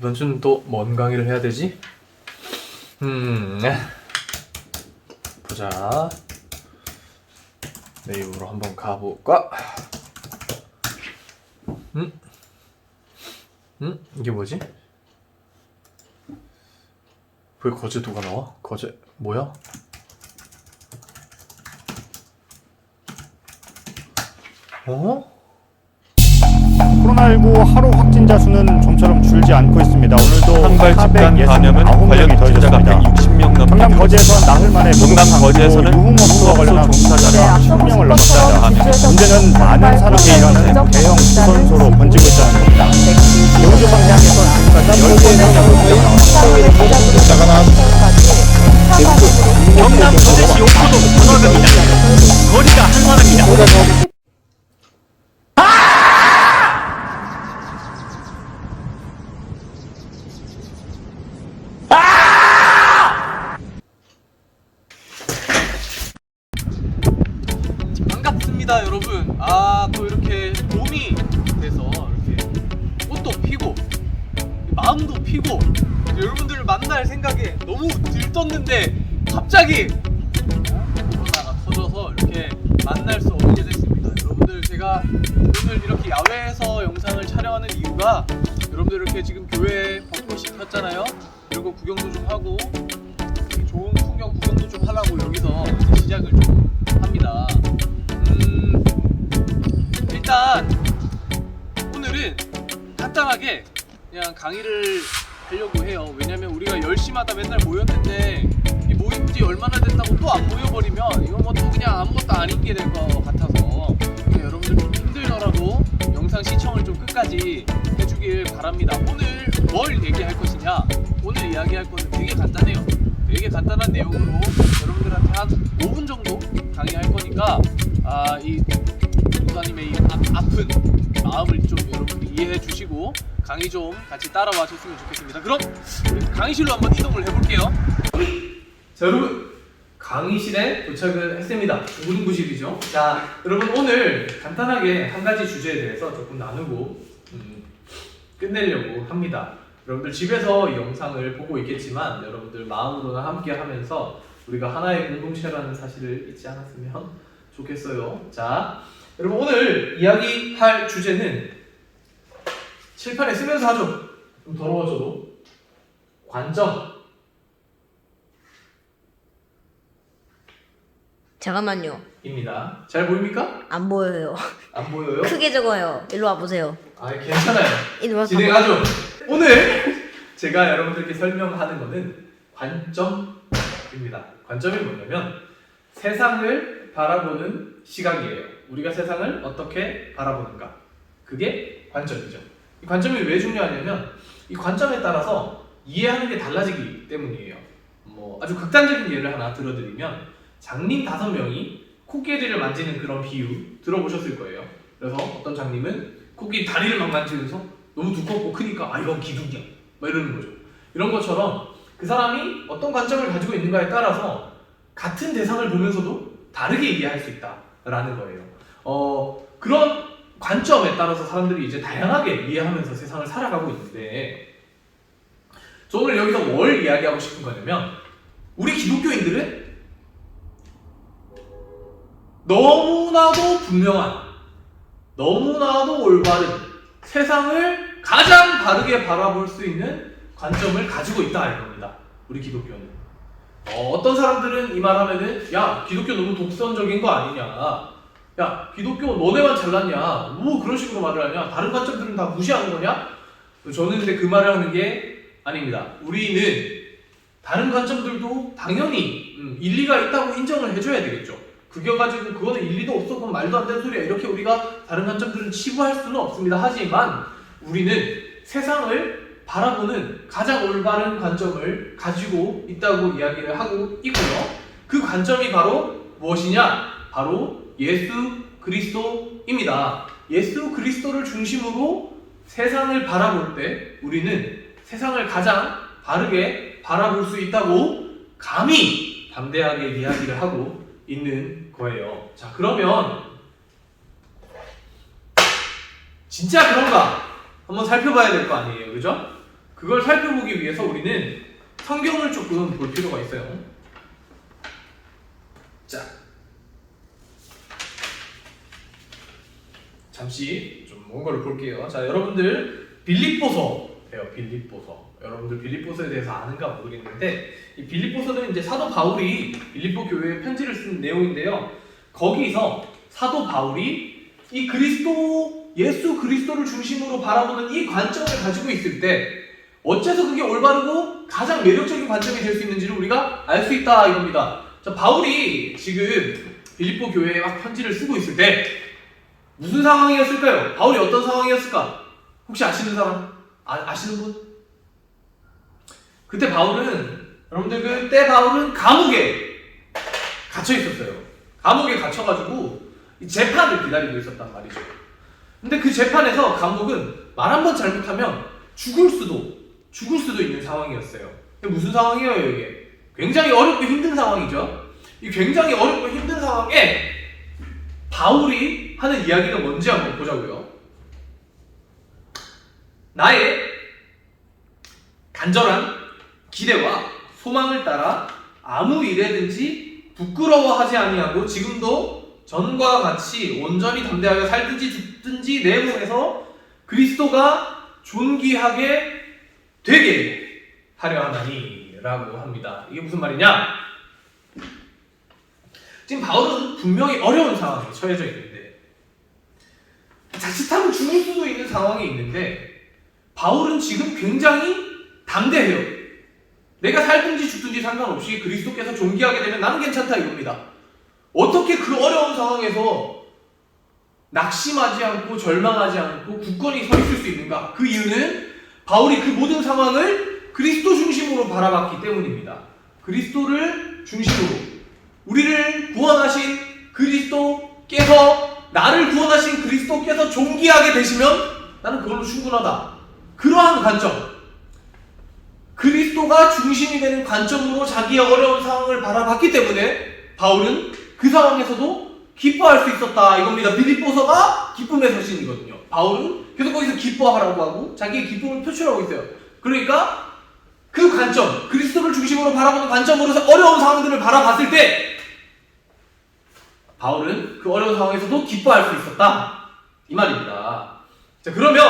이번 주는 또 뭔 강의를 해야 되지? 보자. 네이버로 한번 가볼까? 이게 뭐지? 왜 거제도가 나와? 거제 뭐야? 어? 코로나19 하루 확진자 수는 좀처럼 줄지 않고 있습니다. 오늘도 한발 집단 감염은 관련 469명이 확진자가 더해졌습니다. 160명 경남 넘게 거제에서 나흘 만에 경남 거제에서는 유흥업소와 관련한 종사자가 10명을 넘었습니다. 감염. 문제는 많은 사람이 일어나는 대형 수선소로 번지고 있다는 겁니다. 경주 방향에서 경남 거제시 옥포동 번화가입니다. 거리가 한산합니다. 반갑습니다 여러분. 또 이렇게 봄이 돼서 이렇게 꽃도 피고 마음도 피고 여러분들을 만날 생각에 너무 들떴는데 갑자기 코로나가 터져서 이렇게 만날 수 없게 됐습니다. 여러분들, 제가 오늘 이렇게 야외에서 영상을 촬영하는 이유가 여러분들 이렇게 지금 교회 벚꽃이 폈잖아요. 이런 거 구경도 좀 하고 좋은 풍경 구경도 좀 하려고 여기서 이제 시작을 좀 합니다. 일단 오늘은 간단하게 그냥 강의를 하려고 해요. 왜냐면 우리가 10시마다 맨날 모였는데 이 모인 지 얼마나 됐다고 또 안 모여버리면 이건 뭐 또 그냥 아무것도 아닌 게 될 것 같아서 여러분들 좀 힘들더라도 영상 시청을 좀 끝까지 해주길 바랍니다. 오늘 뭘 얘기할 것이냐? 오늘 이야기할 거는 되게 간단해요. 되게 간단한 내용으로 여러분들한테 한 5분 정도 강의할 거니까 이 목사님의 이 아픈 마음을 좀 여러분들이 이해해 주시고 강의 좀 같이 따라와 줬으면 좋겠습니다. 그럼 우리 강의실로 한번 이동을 해볼게요. 자, 여러분, 강의실에 도착을 했습니다. 중구중구실이죠. 자, 여러분, 오늘 간단하게 한 가지 주제에 대해서 조금 나누고 끝내려고 합니다. 여러분들 집에서 이 영상을 보고 있겠지만 여러분들 마음으로나 함께 하면서 우리가 하나의 공동체라는 사실을 잊지 않았으면 좋겠어요. 자, 여러분, 오늘 이야기할 주제는 칠판에 쓰면서 하죠. 좀 더러워져도 관점. 잠깐만요. 입니다. 잘 보입니까? 안 보여요. 안 보여요? 크게 적어요. 일로 와보세요. 괜찮아요. 이리 와서 진행하죠. 오늘 제가 여러분들께 설명하는 것은 관점입니다. 관점이 뭐냐면 세상을 바라보는 시각이에요. 우리가 세상을 어떻게 바라보는가. 그게 관점이죠. 이 관점이 왜 중요하냐면 이 관점에 따라서 이해하는 게 달라지기 때문이에요. 아주 극단적인 예를 하나 들어드리면 장님 5명이 코끼리를 만지는 그런 비유 들어보셨을 거예요. 그래서 어떤 장님은 코끼리 다리를 막 만지면서 너무 두껍고 크니까 이건 기둥이야 막 이러는 거죠. 이런 것처럼 그 사람이 어떤 관점을 가지고 있는가에 따라서 같은 대상을 보면서도 다르게 이해할 수 있다라는 거예요. 그런 관점에 따라서 사람들이 이제 다양하게 이해하면서 세상을 살아가고 있는데, 저 오늘 여기서 뭘 이야기하고 싶은 거냐면 우리 기독교인들은 너무나도 분명한, 너무나도 올바른 세상을 가장 바르게 바라볼 수 있는 관점을 가지고 있다 이겁니다. 우리 기독교는. 어떤 사람들은 이 말하면은 야, 기독교 너무 독선적인 거 아니냐, 야, 기독교 너네만 잘났냐, 뭐 그런 식으로 말을 하냐, 다른 관점들은 다 무시하는 거냐. 저는 근데 그 말을 하는 게 아닙니다. 우리는 다른 관점들도 당연히 일리가 있다고 인정을 해줘야 되겠죠. 그게 가지고 그거는 일리도 없어, 그건 말도 안 되는 소리야, 이렇게 우리가 다른 관점들을 치부할 수는 없습니다. 하지만 우리는 세상을 바라보는 가장 올바른 관점을 가지고 있다고 이야기를 하고 있고요. 그 관점이 바로 무엇이냐? 바로 예수 그리스도입니다. 예수 그리스도를 중심으로 세상을 바라볼 때 우리는 세상을 가장 바르게 바라볼 수 있다고 감히 담대하게 이야기를 하고 있는 거예요. 자, 그러면 진짜 그런가 한번 살펴봐야 될 거 아니에요, 그죠? 그걸 살펴보기 위해서 우리는 성경을 조금 볼 필요가 있어요. 자, 잠시 좀 뭔가를 볼게요. 자, 여러분들 빌립보서예요. 빌립보서. 여러분들 빌립보서에 대해서 아는가 모르겠는데 이 빌립보서는 이제 사도 바울이 빌립보 교회에 편지를 쓴 내용인데요. 거기서 사도 바울이 이 그리스도, 예수 그리스도를 중심으로 바라보는 이 관점을 가지고 있을 때 어째서 그게 올바르고 가장 매력적인 관점이 될 수 있는지를 우리가 알 수 있다 이겁니다. 자, 바울이 지금 빌립보 교회에 막 편지를 쓰고 있을 때 무슨 상황이었을까요? 바울이 어떤 상황이었을까? 혹시 아시는 사람? 아시는 분? 그때 바울은 감옥에 갇혀 있었어요. 감옥에 갇혀가지고 재판을 기다리고 있었단 말이죠. 근데 그 재판에서 감옥은 말 한 번 잘못하면 죽을 수도 있는 상황이었어요. 근데 무슨 상황이에요, 이게? 굉장히 어렵고 힘든 상황이죠. 이 굉장히 어렵고 힘든 상황에 바울이 하는 이야기가 뭔지 한번 보자고요. 나의 간절한 기대와 소망을 따라 아무 일에든지 부끄러워하지 아니하고 지금도 전과 같이 온전히 담대하여 살든지 죽든지 내 몸에서 그리스도가 존귀하게 되게 하려 하나니 라고 합니다. 이게 무슨 말이냐? 지금 바울은 분명히 어려운 상황에 처해져 있는데 자칫하면 죽을 수도 있는 상황이 있는데 바울은 지금 굉장히 담대해요. 내가 살든지 죽든지 상관없이 그리스도께서 존귀하게 되면 나는 괜찮다 이겁니다. 어떻게 그 어려운 상황에서 낙심하지 않고 절망하지 않고 굳건히 서 있을 수 있는가? 그 이유는 바울이 그 모든 상황을 그리스도 중심으로 바라봤기 때문입니다. 그리스도를 중심으로 우리를 구원하신 그리스도께서 나를 구원하신 그리스도께서 존귀하게 되시면 나는 그걸로 충분하다. 그러한 관점, 그리스도가 중심이 되는 관점으로 자기의 어려운 상황을 바라봤기 때문에 바울은 그 상황에서도 기뻐할 수 있었다 이겁니다. 빌립보서가 기쁨의 서신이거든요. 바울은 계속 거기서 기뻐하라고 하고 자기의 기쁨을 표출하고 있어요. 그러니까 그 관점, 그리스도를 중심으로 바라보는 관점으로서 어려운 상황들을 바라봤을 때 바울은 그 어려운 상황에서도 기뻐할 수 있었다 이 말입니다. 자, 그러면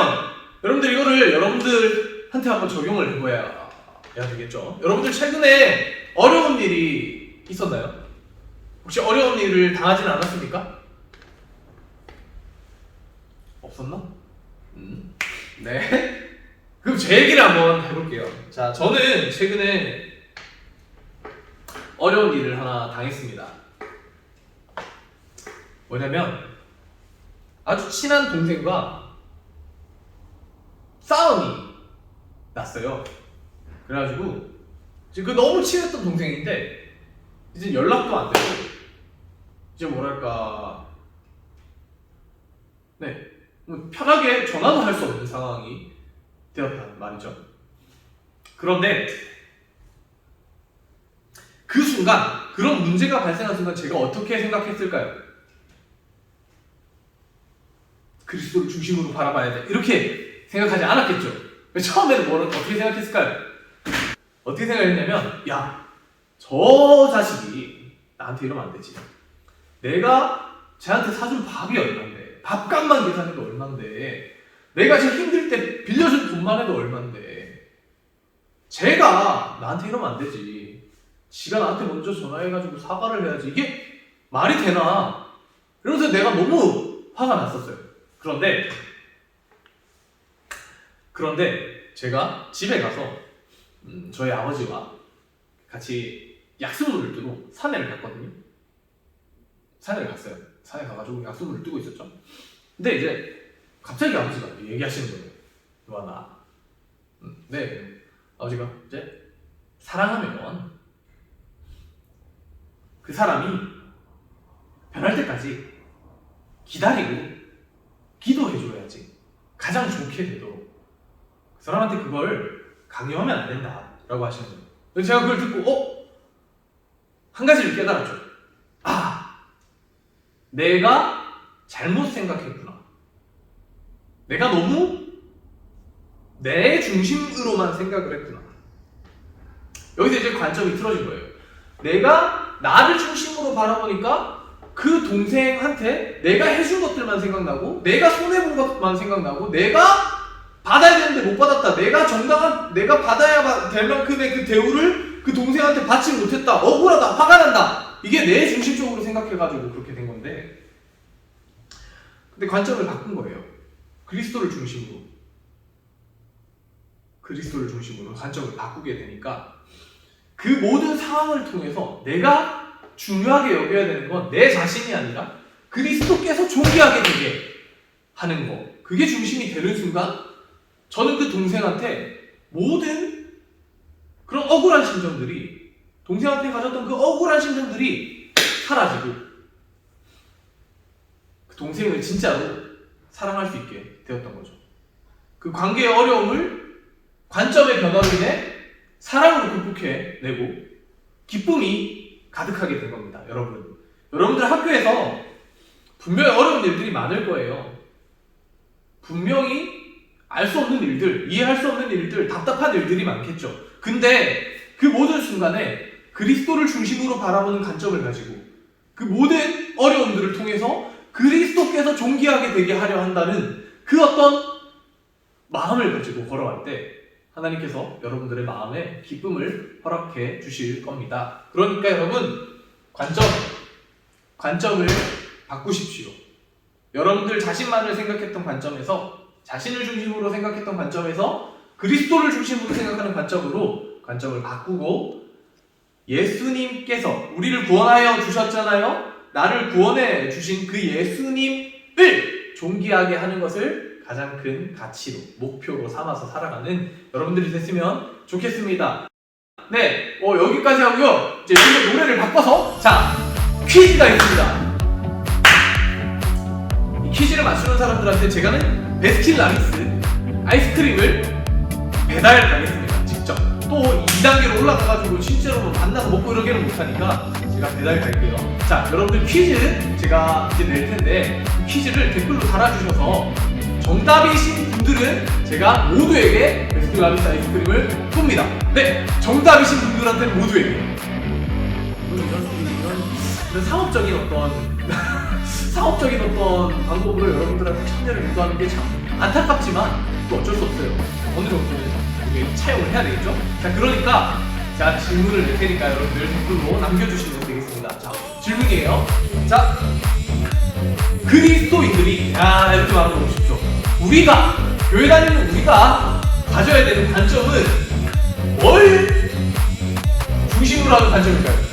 여러분들 이거를 여러분들한테 한번 적용을 해봐야 되겠죠. 여러분들 최근에 어려운 일이 있었나요? 혹시 어려운 일을 당하지는 않았습니까? 없었나? 네. 그럼 제 얘기를 한번 해볼게요. 자, 저는 최근에 어려운 일을 하나 당했습니다. 뭐냐면 아주 친한 동생과 싸움이 났어요. 그래가지고 지금 너무 친했던 동생인데 이제 연락도 안 되고 이제 뭐랄까 편하게 전화도 할 수 없는 상황이 되었단 말이죠. 그런데 그 순간 그런 문제가 발생한 순간 제가 어떻게 생각했을까요? 그리스도를 중심으로 바라봐야 돼 이렇게 생각하지 않았겠죠. 처음에는 어떻게 생각했을까요? 어떻게 생각했냐면 야, 저 자식이 나한테 이러면 안 되지. 내가 쟤한테 사준 밥이 얼만데, 밥값만 계산해도 얼만데, 내가 지금 힘들 때 빌려준 돈만 해도 얼만데, 쟤가 나한테 이러면 안 되지. 지가 나한테 먼저 전화해가지고 사과를 해야지. 이게 말이 되나? 이러면서 내가 너무 화가 났었어요. 그런데 제가 집에 가서 저희 아버지와 같이 약수물을 뜨고 산에를 갔거든요. 산에 갔어요. 산에 가가지고 약수물을 뜨고 있었죠. 근데 이제 갑자기 아버지가 얘기하시는 거예요. 요한아, 네, 아버지가 이제 사랑하면 그 사람이 변할 때까지 기다리고 기도해줘야지 가장 좋게 되도록 그 사람한테 그걸 강요하면 안 된다 라고 하시는 거예요. 그래서 제가 그걸 듣고 한 가지를 깨달았죠. 내가 잘못 생각했구나. 내가 너무 내 중심으로만 생각을 했구나. 여기서 이제 관점이 틀어진 거예요. 내가 나를 중심으로 바라보니까 그 동생한테 내가 해준 것들만 생각나고, 내가 손해본 것만 생각나고, 내가 받아야 되는데 못 받았다, 내가 받아야 될 만큼의 그 대우를 그 동생한테 받지 못했다, 억울하다, 화가 난다, 이게 내 중심적으로 생각해가지고 그렇게 된 건데, 근데 관점을 바꾼 거예요. 그리스도를 중심으로 관점을 바꾸게 되니까 그 모든 상황을 통해서 내가 중요하게 여겨야 되는 건 내 자신이 아니라 그리스도께서 존귀하게 되게 하는 거, 그게 중심이 되는 순간 저는 그 동생한테 모든 그런 억울한 심정들이, 동생한테 가졌던 그 억울한 심정들이 사라지고 그 동생을 진짜로 사랑할 수 있게 되었던 거죠. 그 관계의 어려움을 관점의 변화로 인해 사랑으로 극복해내고 기쁨이 가득하게 된 겁니다. 여러분들 학교에서 분명히 어려운 일들이 많을 거예요. 분명히 알 수 없는 일들, 이해할 수 없는 일들, 답답한 일들이 많겠죠. 근데 그 모든 순간에 그리스도를 중심으로 바라보는 관점을 가지고 그 모든 어려움들을 통해서 그리스도께서 존귀하게 되게 하려 한다는 그 어떤 마음을 가지고 걸어갈 때 하나님께서 여러분들의 마음에 기쁨을 허락해 주실 겁니다. 그러니까 여러분, 관점을 바꾸십시오. 여러분들 자신만을 생각했던 관점에서, 자신을 중심으로 생각했던 관점에서 그리스도를 중심으로 생각하는 관점을 바꾸고, 예수님께서 우리를 구원하여 주셨잖아요. 나를 구원해 주신 그 예수님을 존귀하게 하는 것을 가장 큰 가치로, 목표로 삼아서 살아가는 여러분들이 됐으면 좋겠습니다. 네, 여기까지 하고요. 이제 여기서 노래를 바꿔서 퀴즈가 있습니다. 이 퀴즈를 맞추는 사람들한테 제가는 베스킨라빈스 아이스크림을 배달하겠습니다. 직접. 또 2단계로 올라가가지고 실제로 만나서 먹고 이러기는 못하니까 제가 배달 갈게요. 자, 여러분들 퀴즈 제가 이제 낼 텐데 그 퀴즈를 댓글로 달아주셔서 정답이신 분들은 제가 모두에게 베스킨라빈스 아이스크림을 쏩니다. 네, 정답이신 분들한테는 모두에게. 이런 상업적인 어떤 방법으로 여러분들한테 참여를 유도하는 게 참 안타깝지만 또 어쩔 수 없어요. 어느 정도는 이게 차용을 해야 되겠죠? 자, 그러니까 제가 질문을 낼 테니까 여러분들 댓글로 남겨주시면 되겠습니다. 자, 질문이에요. 자, 그리스도인들이 이렇게 말하고 보십시오. 우리가 교회 다니는 우리가 가져야 되는 관점은 뭘 중심으로 하는 관점일까요?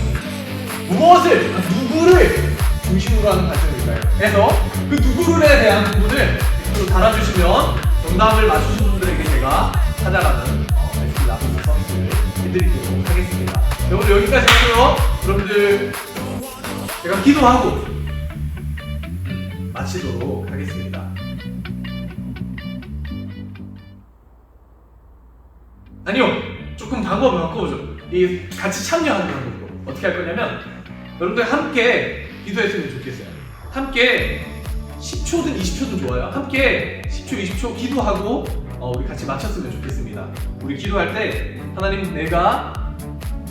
누구를 중심으로 하는 관점일까요? 그래서 그 누구를에 대한 부분을 댓글로 달아주시면 정답을 맞추신 분들에게 제가 찾아가는 베스킨라빈스 서비스를 해드리도록 하겠습니다. 오늘 여기까지 하고요. 여러분들 제가 기도하고 마치도록 하겠습니다. 아니요, 조금 방법을 바꿔보죠. 이 같이 참여하는 방법으로 어떻게 할 거냐면, 여러분들 함께 기도했으면 좋겠어요. 함께 10초든 20초든 좋아요. 함께 10초, 20초 기도하고 우리 같이 마쳤으면 좋겠습니다. 우리 기도할 때 하나님, 내가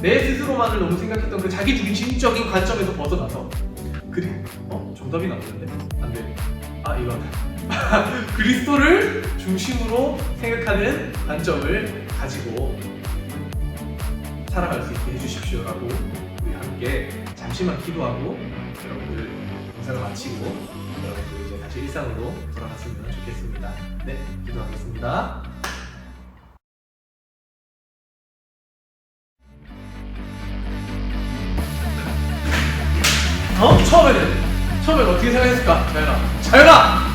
내 스스로만을 너무 생각했던 그 자기 중심적인 관점에서 벗어나서 정답이 나오는데? 안 돼. 이건 그리스도를 중심으로 생각하는 관점을 가지고 살아갈 수 있게 해주십시오라고 우리 함께 잠시만 기도하고 여러분들 영상을 마치고 여러분들 이제 다시 일상으로 돌아갔으면 좋겠습니다. 네, 기도하겠습니다. 처음에는 어떻게 생각했을까? 자연아!